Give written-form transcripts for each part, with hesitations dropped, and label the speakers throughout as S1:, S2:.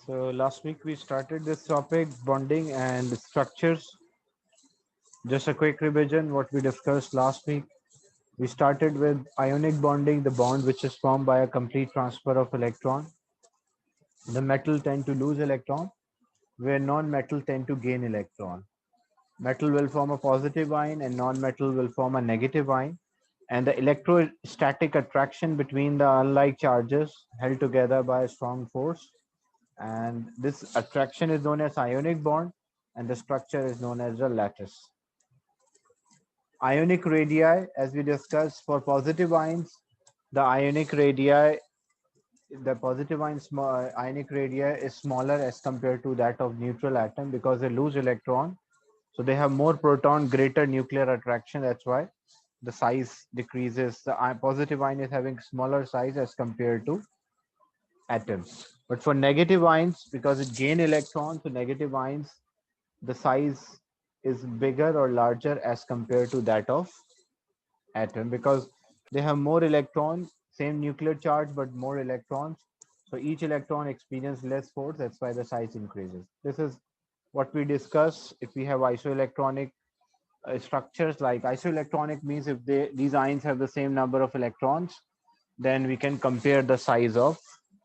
S1: So last week we started this topic, bonding and structures. Just a quick revision, what we discussed last week. We started with ionic bonding, the bond which is formed by a complete transfer of electron. The metal tend to lose electron, where non-metal tend to gain electron. Metal will form a positive ion and non-metal will form a negative ion. And the electrostatic attraction between the unlike charges held together by a strong force. And this attraction is known as ionic bond, and the structure is known as the lattice. Ionic radii, as we discussed, for positive ions, the ionic radii, the positive ionic radii is smaller as compared to that of neutral atom because they lose electron. So they have more proton, greater nuclear attraction. That's why the size decreases. The positive ion is having smaller size as compared to atoms. But for negative ions, because it gain electrons, so negative ions, the size is bigger or larger as compared to that of atom because they have more electrons, same nuclear charge, but more electrons. So each electron experiences less force. That's why the size increases. This is what we discuss. If we have isoelectronic structures, like isoelectronic means if these ions have the same number of electrons, then we can compare the size of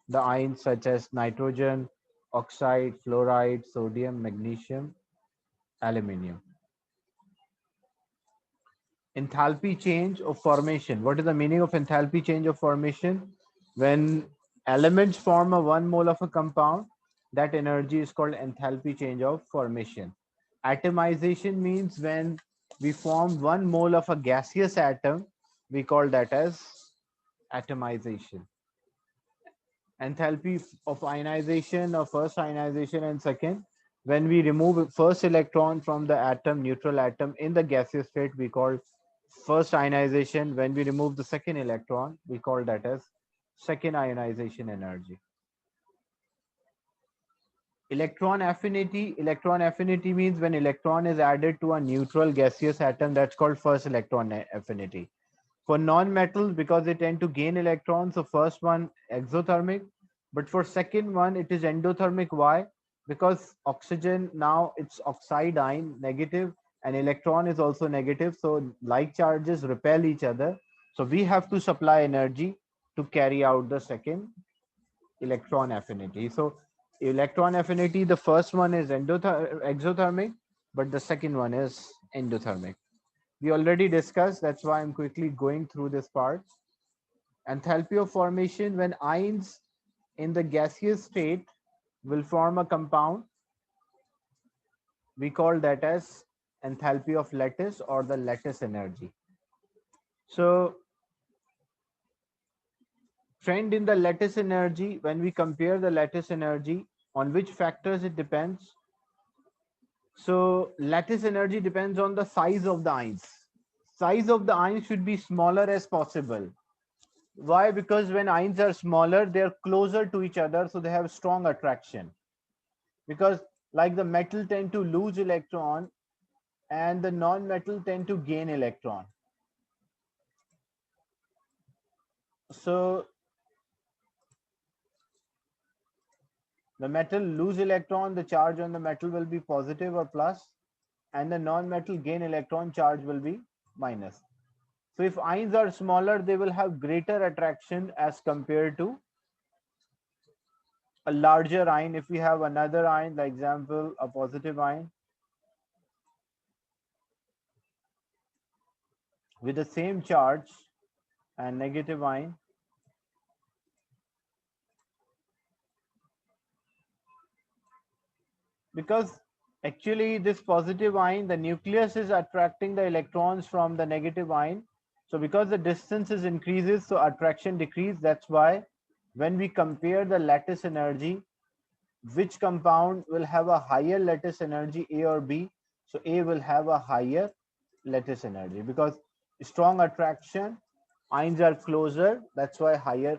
S1: the ions such as nitrogen, oxide, fluoride, sodium, magnesium, aluminium. Enthalpy change of formation. What is the meaning of enthalpy change of formation? When elements form a 1 mole of a compound, that energy is called enthalpy change of formation. Atomization means when we form 1 mole of a gaseous atom, we call that as atomization. Enthalpy of ionization, or first ionization and second, when we remove first electron from the atom, neutral atom, in the gaseous state, we call first ionization. When we remove the second electron, we call that as second ionization energy. Electron affinity means when electron is added to a neutral gaseous atom, that's called first electron affinity. For non-metals, because they tend to gain electrons, so first one exothermic, but for second one it is endothermic. Why? Because oxygen, now it's oxide ion, negative, and electron is also negative, so like charges repel each other, so we have to supply energy to carry out the second electron affinity. So electron affinity, the first one is exothermic, but the second one is endothermic. We already discussed, that's why I'm quickly going through this part. Enthalpy of formation, when ions in the gaseous state will form a compound, we call that as enthalpy of lattice or the lattice energy. So trend in the lattice energy, when we compare the lattice energy, on which factors it depends. So lattice energy depends on the size of the ions. Size of the ions should be smaller as possible. Why? Because when ions are smaller, they're closer to each other, so they have strong attraction. Because like the metal tend to lose electron and the non-metal tend to gain electron. So the metal lose electron, the charge on the metal will be positive or plus, and the non-metal gain electron, charge will be minus. So if ions are smaller, they will have greater attraction as compared to a larger ion. If we have another ion, like example, a positive ion with the same charge and negative ion, because actually this positive ion, the nucleus is attracting the electrons from the negative ion. So because the distance is increases, so attraction decrease. That's why when we compare the lattice energy, which compound will have a higher lattice energy, A or B? So A will have a higher lattice energy because strong attraction, ions are closer, that's why higher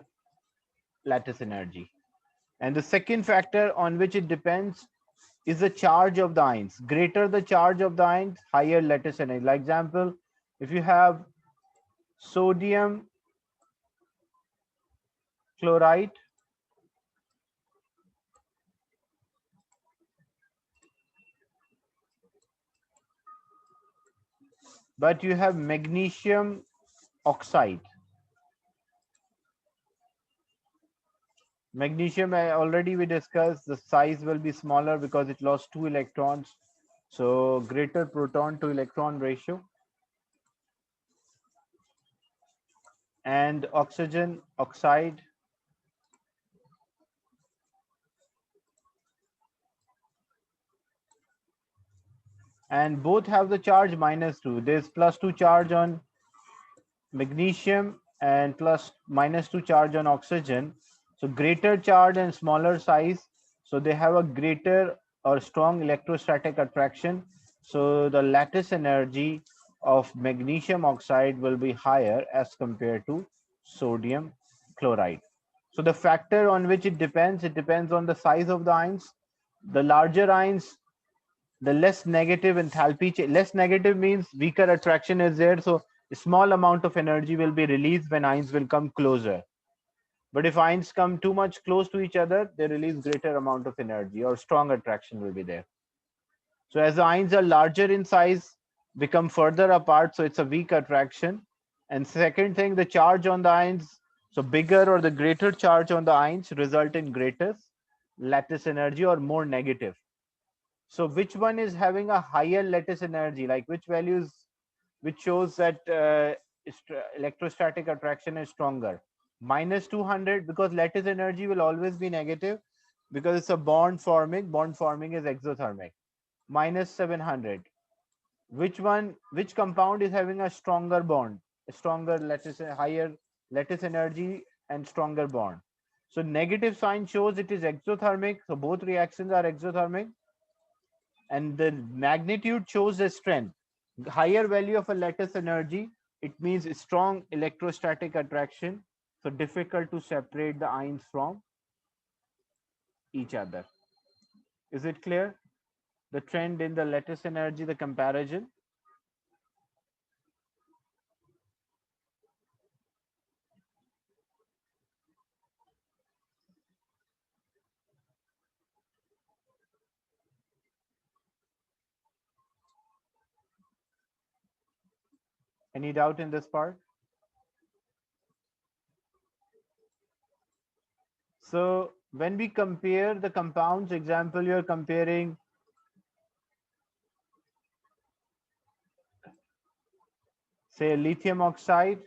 S1: lattice energy. And the second factor on which it depends is the charge of the ions. Greater the charge of the ions, higher lattice energy. Like example, if you have sodium chloride but you have magnesium oxide. Magnesium, already we discussed, the size will be smaller because it lost 2 electrons. So greater proton to electron ratio. And oxygen oxide. And both have the charge -2. There's +2 charge on magnesium and -2 charge on oxygen. So greater charge and smaller size. So they have a greater or strong electrostatic attraction. So the lattice energy of magnesium oxide will be higher as compared to sodium chloride. So the factor on which it depends on the size of the ions. The larger ions, the less negative enthalpy. Less negative means weaker attraction is there. So a small amount of energy will be released when ions will come closer. But if ions come too much close to each other, they release greater amount of energy or strong attraction will be there. So as the ions are larger in size, become further apart, so it's a weak attraction. And second thing, the charge on the ions, so bigger or the greater charge on the ions result in greater lattice energy or more negative. So which one is having a higher lattice energy? Like which values, which shows that electrostatic attraction is stronger? -200, because lattice energy will always be negative because it's a bond forming. Bond forming is exothermic. -700. Which compound is having a stronger bond, a stronger lattice, higher lattice energy and stronger bond? So negative sign shows it is exothermic. So both reactions are exothermic. And the magnitude shows the strength. Higher value of a lattice energy, it means strong electrostatic attraction, so difficult to separate the ions from each other. Is it clear? The trend in the lattice energy, the comparison. Any doubt in this part? So when we compare the compounds, example, you're comparing, say, lithium oxide,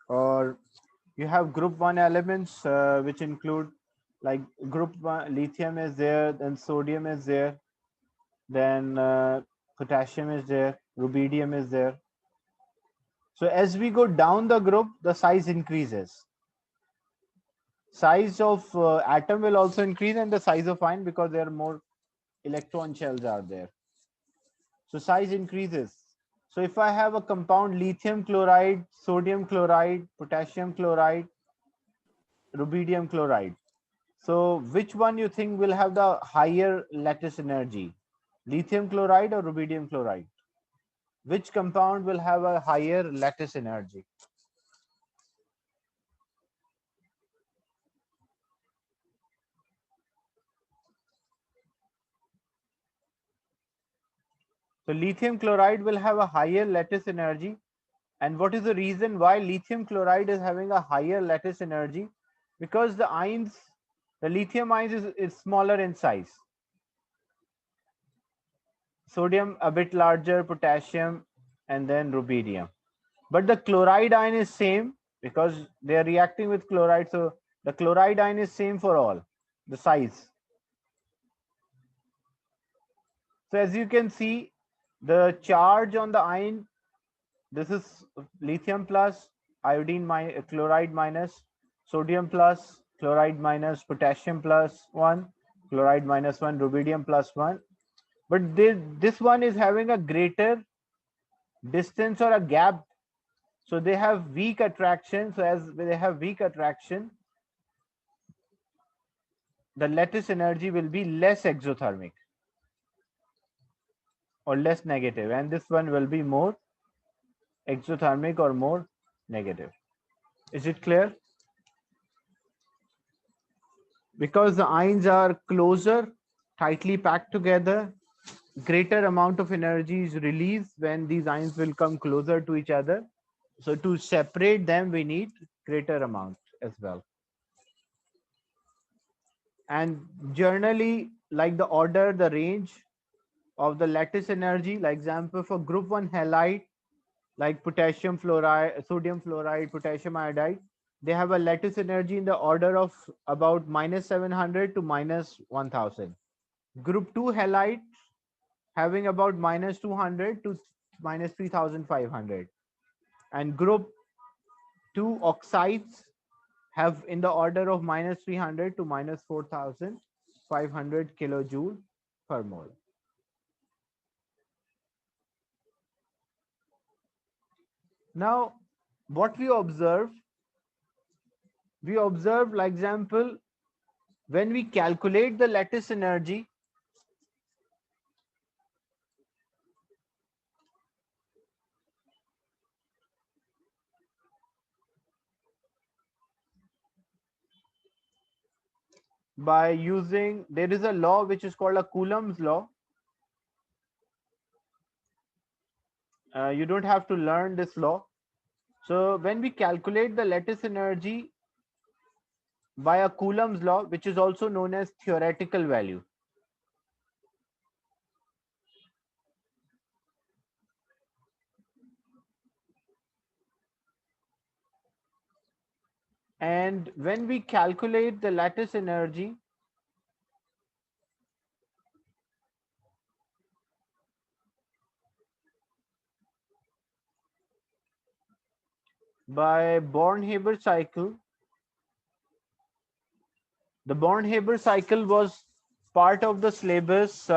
S1: or you have group 1 elements, which include, like, group 1 lithium is there, then sodium is there, then potassium is there, rubidium is there. So as we go down the group, the size increases. Size of atom will also increase, and the size of ion, because there are more electron shells are there. So size increases. So if I have a compound lithium chloride, sodium chloride, potassium chloride, rubidium chloride, so which one you think will have the higher lattice energy? Lithium chloride or rubidium chloride? Which compound will have a higher lattice energy? So lithium chloride will have a higher lattice energy. And what is the reason why lithium chloride is having a higher lattice energy? Because the ions, the lithium ions is smaller in size. Sodium a bit larger, potassium, and then rubidium. But the chloride ion is same because they are reacting with chloride. So the chloride ion is same for all, the size. So as you can see, the charge on the ion, this is lithium plus, iodine minus, chloride minus, sodium plus, chloride minus, potassium plus 1, chloride minus 1, rubidium plus 1. But this one is having a greater distance or a gap. So they have weak attraction. So as they have weak attraction, the lattice energy will be less exothermic or less negative, and this one will be more exothermic or more negative. Is it clear? Because the ions are closer, tightly packed together, greater amount of energy is released when these ions will come closer to each other. So to separate them, we need greater amount as well. And generally, like the order, the range of the lattice energy, like example for group 1 halide, like potassium fluoride, sodium fluoride, potassium iodide, they have a lattice energy in the order of about -700 to -1000. Group 2 halide having about -200 to -3500. And group 2 oxides have in the order of -300 to -4500 kilojoule per mole. Now, what we observe, like example, when we calculate the lattice energy, by using, there is a law which is called a Coulomb's law. You don't have to learn this law. So when we calculate the lattice energy by a Coulomb's law, which is also known as theoretical value, and when we calculate the lattice energy by Born-Haber cycle, the Born-Haber cycle was part of the syllabus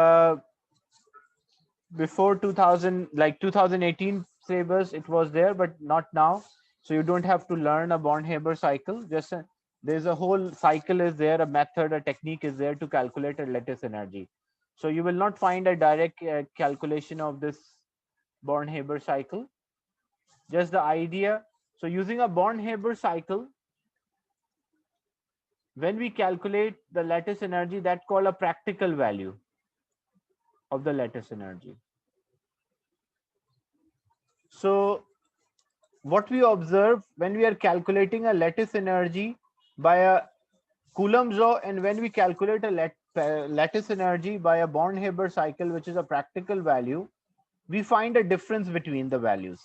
S1: before 2000, like 2018 syllabus, it was there, but not now. So you don't have to learn a Born-Haber cycle. Just there's a whole cycle is there, a method, a technique is there to calculate a lattice energy. So you will not find a direct calculation of this Born-Haber cycle. Just the idea. So using a Born-Haber cycle, when we calculate the lattice energy, that's called a practical value of the lattice energy. So what we observe when we are calculating a lattice energy by a Coulomb's law, and when we calculate a lattice energy by a Born-Haber cycle, which is a practical value, we find a difference between the values.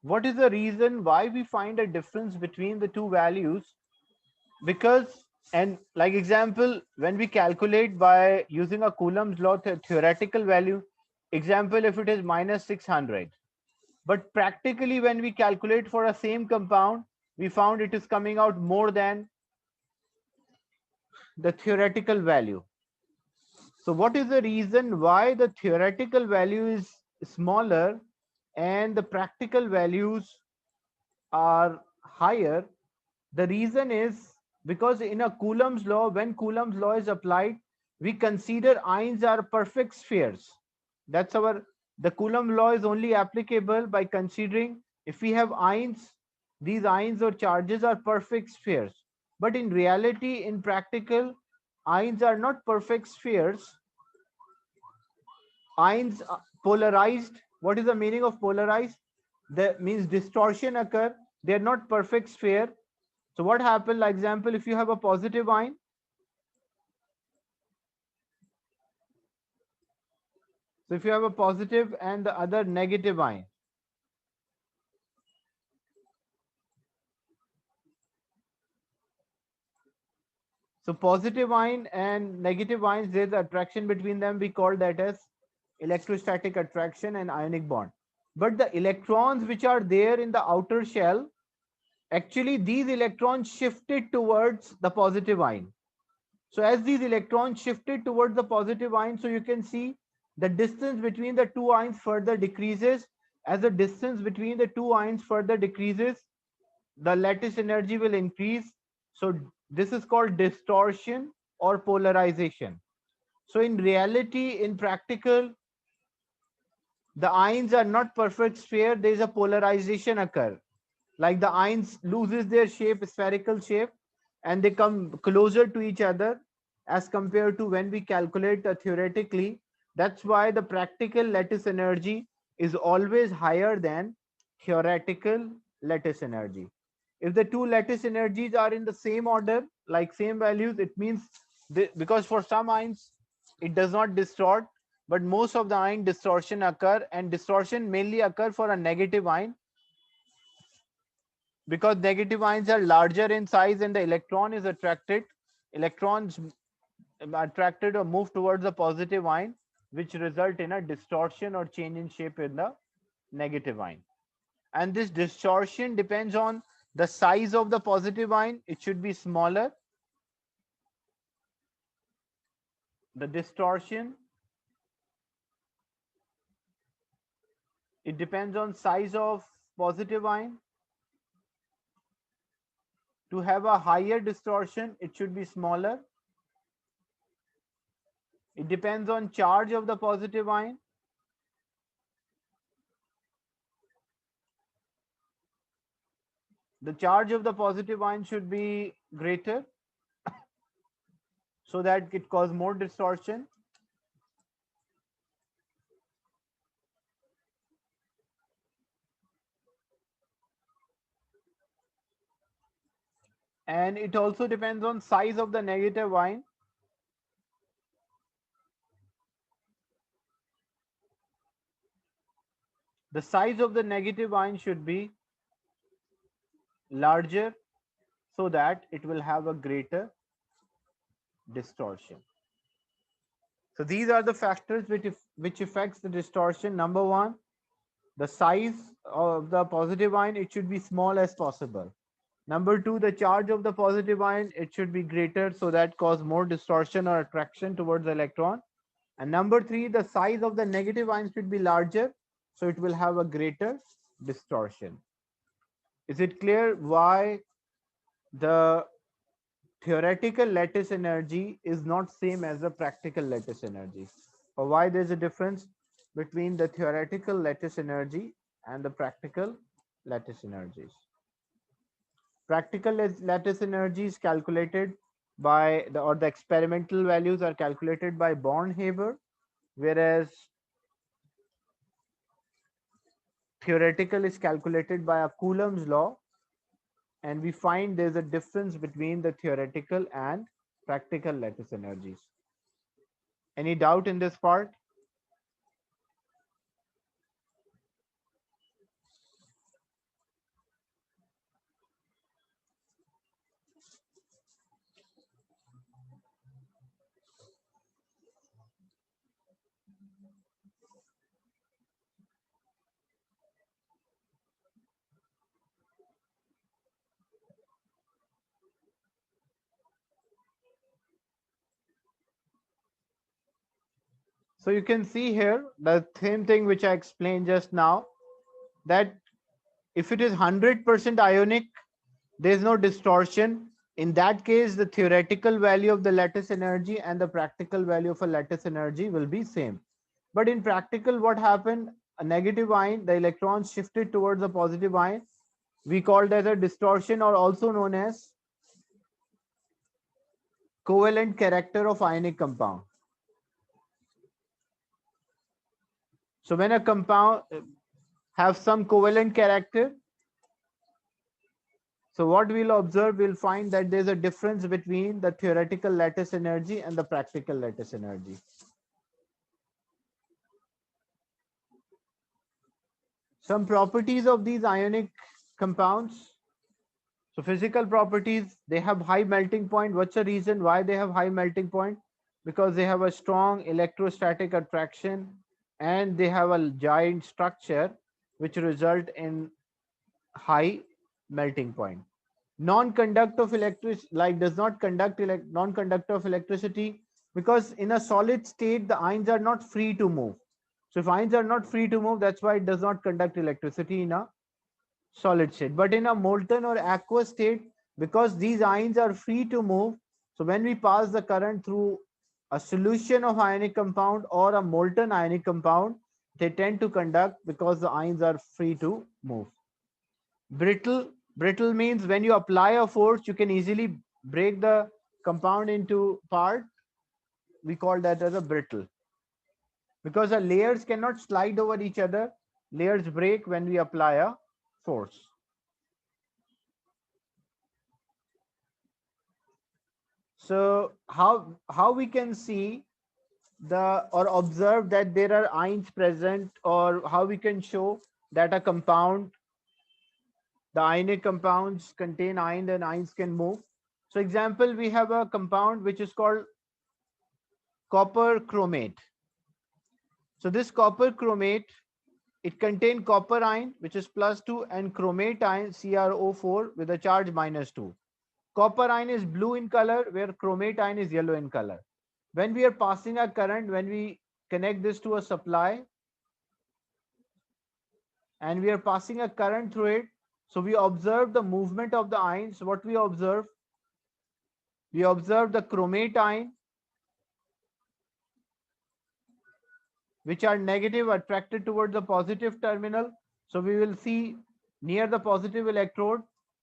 S1: What is the reason why we find a difference between the two values? Because, and like example, when we calculate by using a Coulomb's law theoretical value, example, if it is -600, but practically when we calculate for a same compound, we found it is coming out more than the theoretical value. So what is the reason why the theoretical value is smaller and the practical values are higher? The reason is because in a Coulomb's law, when Coulomb's law is applied, we consider ions are perfect spheres. That's the Coulomb law is only applicable by considering if we have ions, these ions or charges are perfect spheres. But in reality, in practical, ions are not perfect spheres. Ions are polarized. What is the meaning of polarized? That means distortion occur. They are not perfect sphere. So what happens, like example, if you have a positive ion, so if you have a positive and the other negative ion, so positive ion and negative ions, there's attraction between them. We call that as electrostatic attraction and ionic bond. But the electrons which are there in the outer shell, actually these electrons shifted towards the positive ion. So as these electrons shifted towards the positive ion, so you can see the distance between the two ions further decreases. As the distance between the two ions further decreases, the lattice energy will increase. So this is called distortion or polarization. So in reality, in practical, the ions are not perfect sphere. There is a polarization occur. Like the ions loses their shape, spherical shape, and they come closer to each other. as compared to when we calculate theoretically. That's why the practical lattice energy is always higher than theoretical lattice energy. If the two lattice energies are in the same order, like same values, it means because for some ions it does not distort, but most of the ion distortion occur, and distortion mainly occur for a negative ion, because negative ions are larger in size and the electron is attracted. Electrons attracted or move towards the positive ion, which result in a distortion or change in shape in the negative ion. And this distortion depends on the size of the positive ion. It should be smaller. The distortion, it depends on size of positive ion. To have a higher distortion, it should be smaller. It depends on charge of the positive ion. The charge of the positive ion should be greater so that it cause more distortion. And it also depends on size of the negative ion. The size of the negative ion should be larger so that it will have a greater distortion. So these are the factors which affects the distortion. Number one, the size of the positive ion, it should be small as possible. Number two, the charge of the positive ion, it should be greater so that cause more distortion or attraction towards the electron. And number three, the size of the negative ion should be larger, so it will have a greater distortion. Is it clear why the theoretical lattice energy is not same as the practical lattice energy, or why there's a difference between the theoretical lattice energy and the practical lattice energies? Practical lattice energy is calculated by the experimental values are calculated by Born-Haber, whereas theoretical is calculated by a Coulomb's law, and we find there's a difference between the theoretical and practical lattice energies. Any doubt in this part? So you can see here the same thing which I explained just now, that if it is 100% ionic, there is no distortion. In that case, the theoretical value of the lattice energy and the practical value of a lattice energy will be same. But in practical, what happened? A negative ion, the electrons shifted towards a positive ion. We called as a distortion, or also known as covalent character of ionic compound. So when a compound have some covalent character, so what we'll observe, we'll find that there's a difference between the theoretical lattice energy and the practical lattice energy. Some properties of these ionic compounds. So physical properties, they have high melting point. What's the reason why they have high melting point? Because they have a strong electrostatic attraction and they have a giant structure which result in high melting point. Non-conductor of does not conduct non-conductor of electricity, because in a solid state the ions are not free to move. So if ions are not free to move, that's why it does not conduct electricity in a solid state. But in a molten or aqueous state, because these ions are free to move, so when we pass the current through a solution of ionic compound or a molten ionic compound, they tend to conduct because the ions are free to move. Brittle means when you apply a force, you can easily break the compound into part, we call that as a brittle, because the layers cannot slide over each other. Layers break when we apply a force. So how we can see the or observe that there are ions present, or how we can show that a compound, the ionic compounds contain ions and ions can move. So example, we have a compound which is called copper chromate. So this copper chromate, it contains copper ion which is +2 and chromate ion CrO4 with a charge -2. Copper ion is blue in color, where chromate ion is yellow in color. When we are passing a current, when we connect this to a supply and we are passing a current through it, so we observe the movement of the ions. What we observe? We observe the chromate ion, which are negative, attracted towards the positive terminal. So we will see near the positive electrode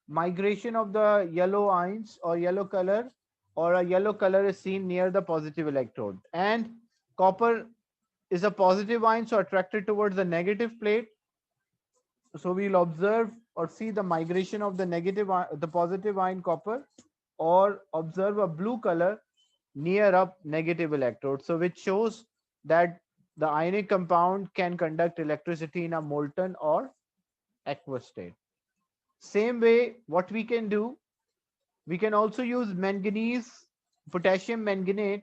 S1: migration of the yellow ions or yellow color, or a yellow color is seen near the positive electrode. And copper is a positive ion, so attracted towards the negative plate. So we'll observe or see the migration of the positive ion copper, or observe a blue color near a negative electrode. So which shows that the ionic compound can conduct electricity in a molten or aqueous state. Same way, what we can do, we can also use manganese, potassium manganate.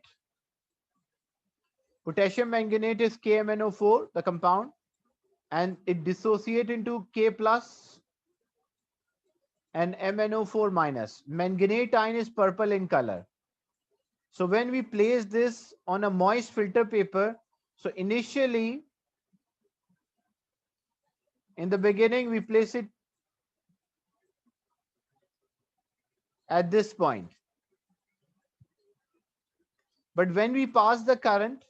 S1: Potassium manganate is KMnO4, the compound, and it dissociate into K plus and MnO4 minus. Manganate ion is purple in color. So when we place this on a moist filter paper, so initially in the beginning we place it at this point. But when we pass the current,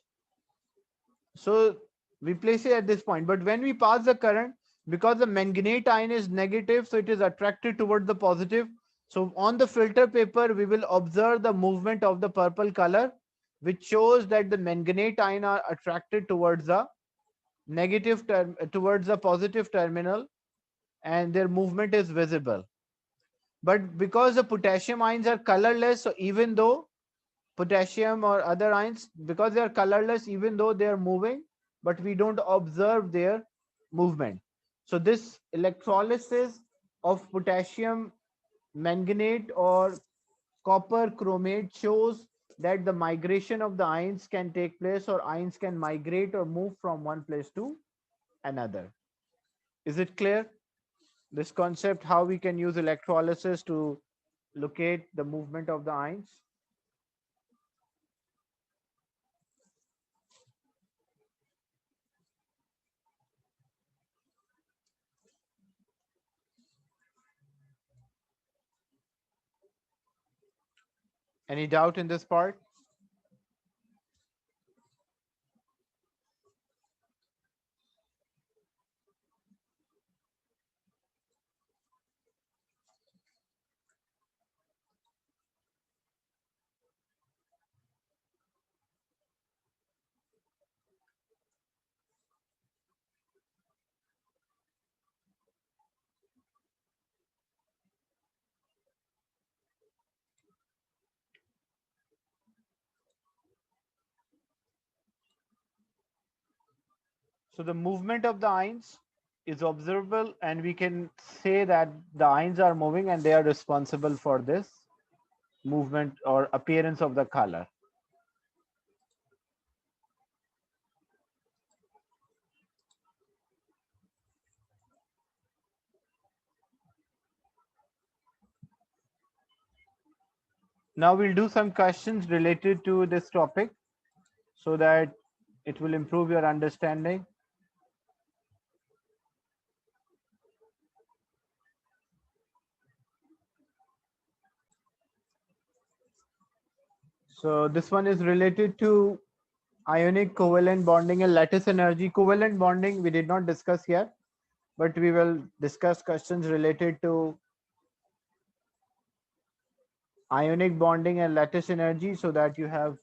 S1: so we place it at this point. But when we pass the current, because the manganate ion is negative, so it is attracted towards the positive. So on the filter paper, we will observe the movement of the purple color, which shows that the manganate ion are attracted towards the towards the positive terminal, and their movement is visible. But because the potassium ions are colorless, so even though potassium or other ions, because they are colorless, even though they are moving, but we don't observe their movement. So this electrolysis of potassium manganate or copper chromate shows that the migration of the ions can take place, or ions can migrate or move from one place to another. Is it clear? This concept, how we can use electrolysis to locate the movement of the ions? Any doubt in this part? So the movement of the ions is observable, and we can say that the ions are moving and they are responsible for this movement or appearance of the color. Now we'll do some questions related to this topic so that it will improve your understanding. So this one is related to ionic covalent bonding and lattice energy. Covalent bonding we did not discuss yet, but we will discuss questions related to ionic bonding and lattice energy so that you have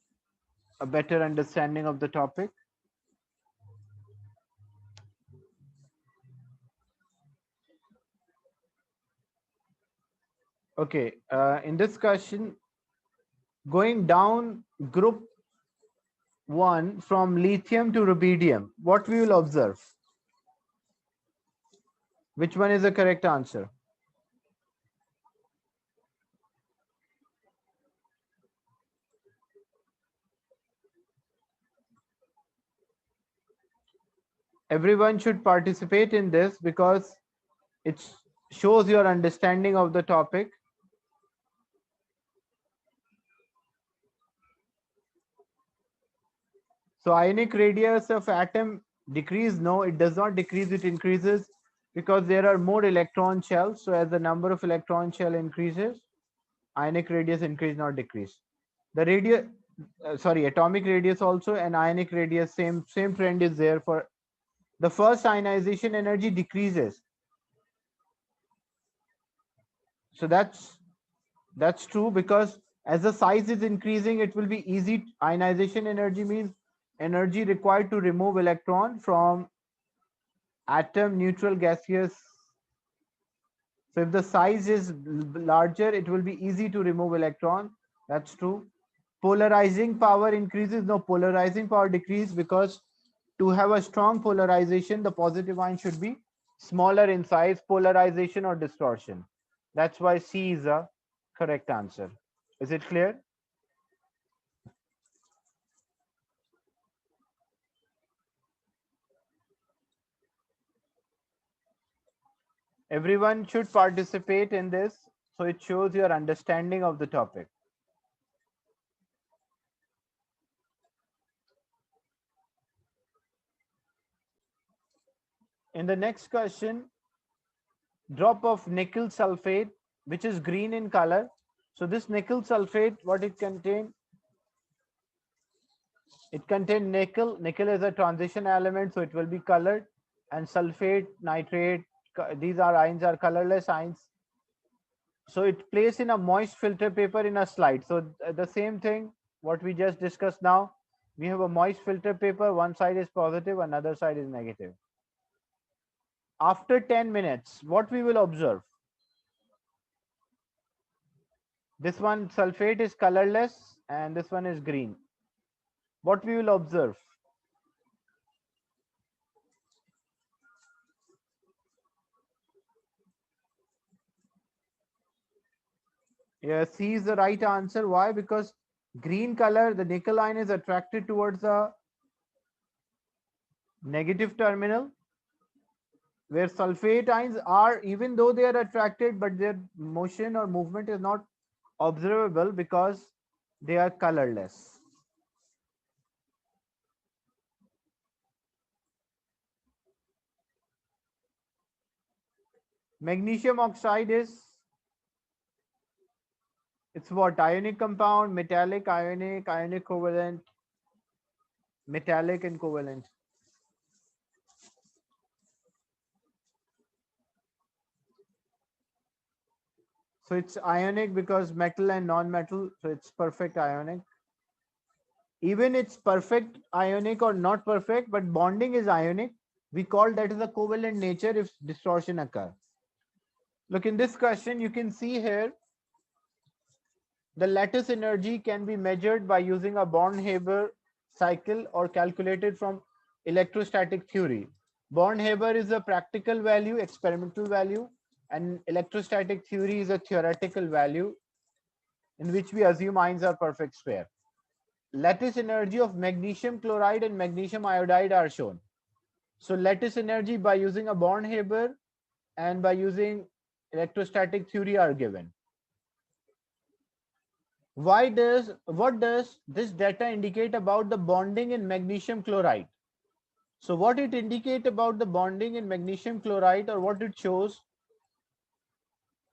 S1: a better understanding of the topic. Okay, in this question, going down group 1 from lithium to rubidium, what we will observe? Which one is the correct answer? Everyone should participate in this because it shows your understanding of the topic. So ionic radius of atom decrease? No, it does not decrease, it increases because there are more electron shells. So as the number of electron shell increases, ionic radius increase, not decrease. The radius, atomic radius also and ionic radius, same trend is there for the first ionization energy decreases. So that's true because as the size is increasing, it will be easy. Ionization energy means energy required to remove electron from atom, neutral, gaseous. So if the size is larger, it will be easy to remove electron. That's true. Polarizing power increases. No, polarizing power decreases because to have a strong polarization, the positive ion should be smaller in size, polarization or distortion. That's why C is a correct answer. Is it clear? Everyone should participate in this, so it shows your understanding of the topic. In the next question, drop of nickel sulfate, which is green in color. So this nickel sulfate, what it contains? It contains nickel. Nickel is a transition element, so it will be colored. And sulfate, nitrate, these are ions are colorless ions. So it placed in a moist filter paper in a slide. So the same thing, what we just discussed now, we have a moist filter paper. One side is positive, another side is negative. After 10 minutes, what we will observe? This one sulfate is colorless and this one is green. What we will observe? Yeah, C is the right answer. Why? Because green color, the nickel ion is attracted towards the negative terminal, where sulfate ions are, even though they are attracted, but their motion or movement is not observable because they are colorless. Magnesium oxide is, it's what? Ionic compound, metallic, ionic, ionic covalent, metallic and covalent. So it's ionic because metal and non-metal, so it's perfect ionic. Even it's perfect ionic or not perfect, but bonding is ionic. We call that as a covalent nature if distortion occurs. Look, in this question, you can see here, the lattice energy can be measured by using a Born-Haber cycle or calculated from electrostatic theory. Born-Haber is a practical value, experimental value, and electrostatic theory is a theoretical value in which we assume ions are perfect sphere. Lattice energy of magnesium chloride and magnesium iodide are shown. So lattice energy by using a Born-Haber and by using electrostatic theory are given. What does this data indicate about the bonding in magnesium chloride? So what it indicates about the bonding in magnesium chloride, or what it shows?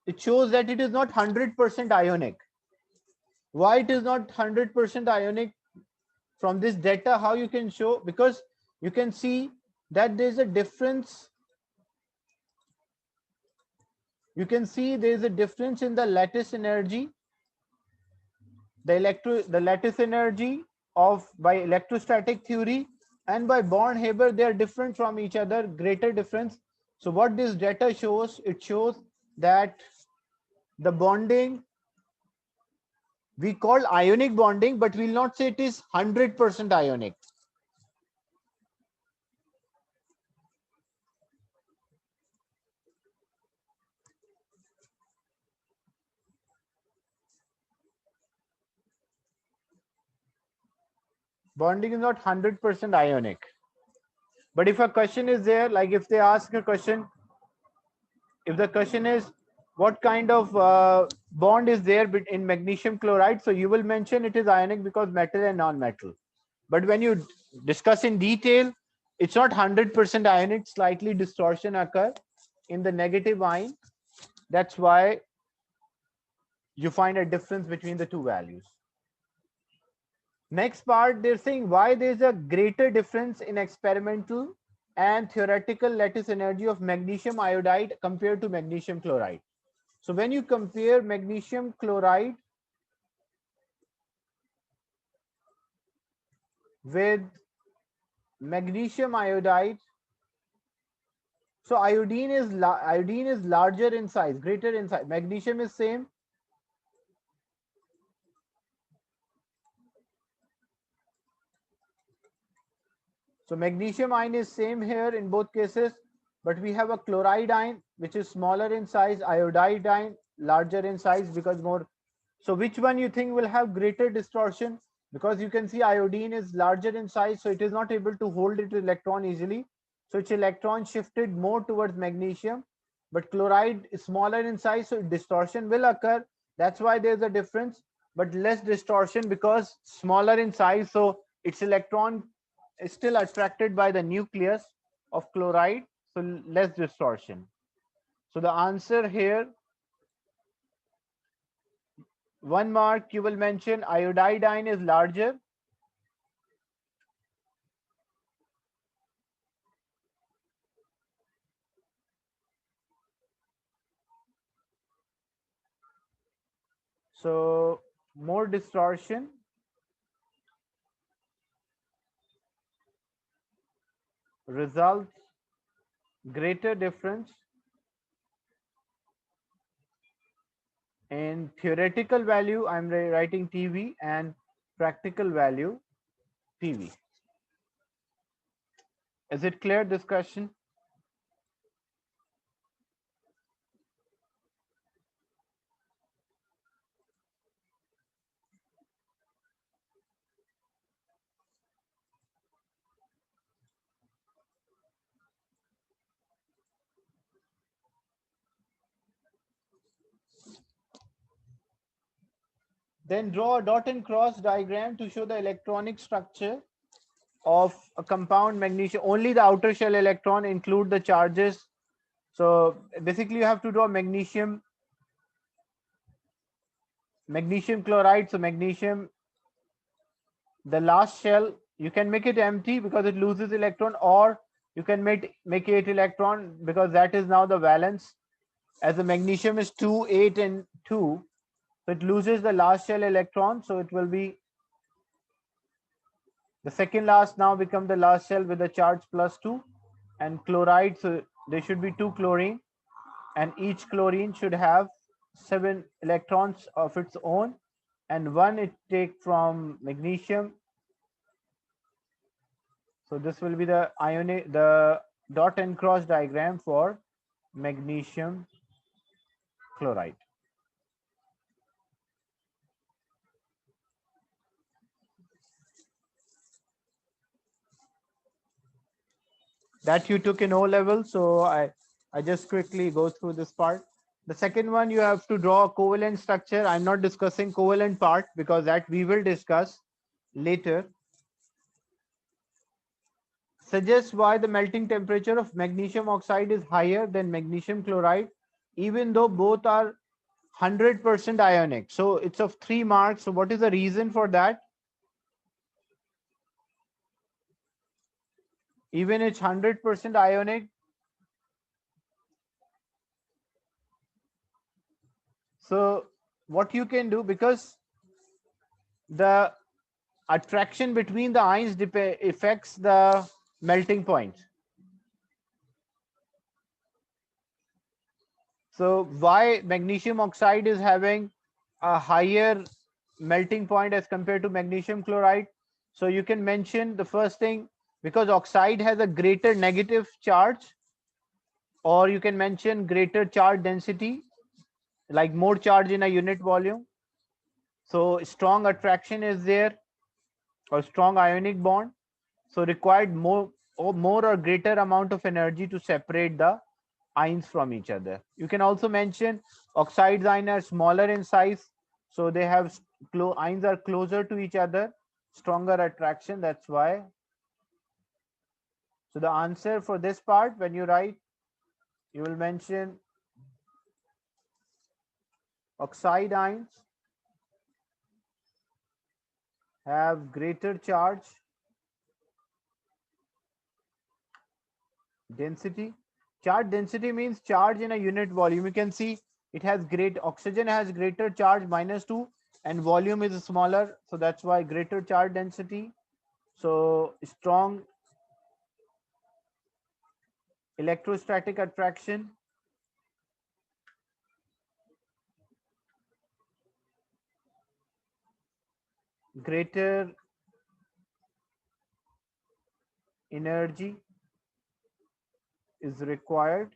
S1: It shows that it is not 100% ionic. Why it is not 100% ionic? From this data, how you can show? Because you can see that there is a difference. You can see there is a difference in the lattice energy. The lattice energy of by electrostatic theory and by Born-Haber, they are different from each other, greater difference. So what this data shows, it shows that the bonding we call ionic bonding, but we'll not say it is 100% ionic. Bonding is not 100% ionic. But if a question is there, like if they ask a question, if the question is what kind of bond is there in magnesium chloride, so you will mention it is ionic because metal and non-metal. But when you discuss in detail, it's not 100% ionic, slightly distortion occur in the negative ion. That's why you find a difference between the two values. Next part, they're saying why there's a greater difference in experimental and theoretical lattice energy of magnesium iodide compared to magnesium chloride. So when you compare magnesium chloride with magnesium iodide, so iodine is larger in size, greater in size. Magnesium is same. So magnesium ion is same here in both cases, but we have a chloride ion which is smaller in size, iodide ion larger in size because more. So which one you think will have greater distortion? Because you can see iodine is larger in size, so it is not able to hold its electron easily. So its electron shifted more towards magnesium, but chloride is smaller in size, so distortion will occur. That's why there's a difference, but less distortion because smaller in size, so its electron is still attracted by the nucleus of chloride, so less distortion. So the answer here, 1 mark you will mention iodide ion is larger. So more distortion results greater difference in theoretical value. I'm writing TV and practical value PV. Is it clear, discussion? Then draw a dot and cross diagram to show the electronic structure of a compound magnesium. Only the outer shell electron, include the charges. So basically you have to draw magnesium chloride. So magnesium, the last shell, you can make it empty because it loses electron, or you can make 8 electron because that is now the valence. As the magnesium is 2, 8 and 2, so it loses the last shell electron, so it will be the second last now become the last shell with the charge +2. And chloride, so there should be 2 chlorine, and each chlorine should have 7 electrons of its own, and 1 it take from magnesium. So this will be the dot and cross diagram for magnesium chloride. That you took in O level, so I just quickly go through this part. The second one, you have to draw a covalent structure. I'm not discussing covalent part because that we will discuss later. Suggests why the melting temperature of magnesium oxide is higher than magnesium chloride, even though both are 100% ionic. So it's of 3 marks. So what is the reason for that? Even it's 100% ionic. So what you can do, because the attraction between the ions affects the melting point. So why magnesium oxide is having a higher melting point as compared to magnesium chloride? So you can mention the first thing, because oxide has a greater negative charge, or you can mention greater charge density, like more charge in a unit volume. So strong attraction is there, or strong ionic bond. So required more or greater amount of energy to separate the ions from each other. You can also mention oxides ions are smaller in size, so they have ions are closer to each other, stronger attraction. That's why. So the answer for this part, when you write, you will mention oxide ions have greater charge density. Charge density means charge in a unit volume. You can see it has oxygen has greater charge -2 and volume is smaller. So that's why greater charge density. So strong electrostatic attraction, greater energy is required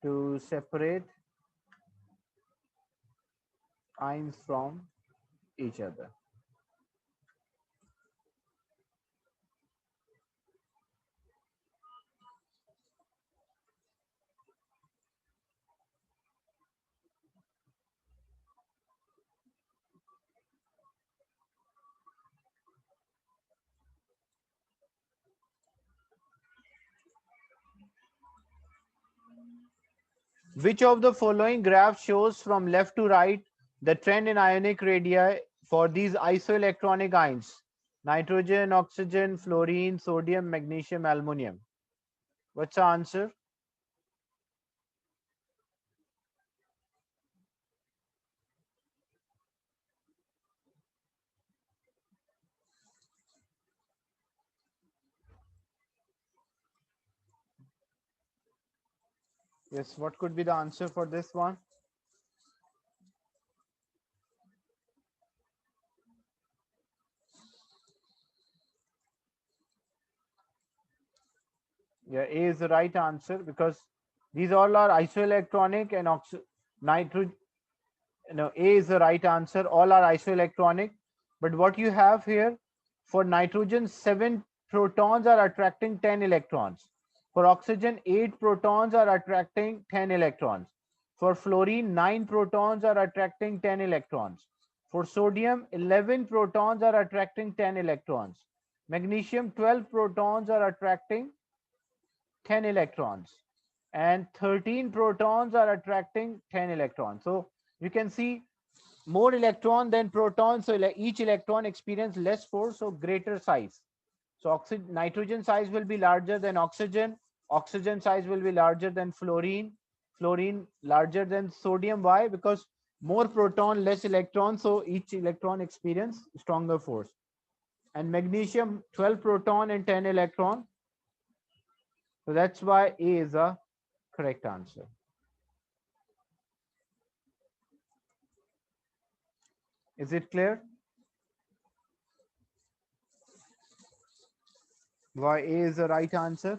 S1: to separate ions from each other. Which of the following graph shows from left to right the trend in ionic radii for these isoelectronic ions? Nitrogen, oxygen, fluorine, sodium, magnesium, aluminum. What's the answer? Yes, what could be the answer for this one? Yeah, A is the right answer, because these all are isoelectronic and nitrogen. No, A is the right answer. All are isoelectronic. But what you have here, for nitrogen, 7 protons are attracting 10 electrons. For oxygen, 8 protons are attracting 10 electrons. For fluorine, 9 protons are attracting 10 electrons. For sodium, 11 protons are attracting 10 electrons. Magnesium, 12 protons are attracting 10 electrons. And 13 protons are attracting 10 electrons. So you can see more electron than proton, so each electron experience less force, so greater size. So nitrogen size will be larger than oxygen, oxygen size will be larger than fluorine, fluorine larger than sodium. Why? Because more proton, less electron, so each electron experience stronger force. And magnesium, 12 proton and 10 electron, so that's why A is a correct answer. Is it clear why A is the right answer?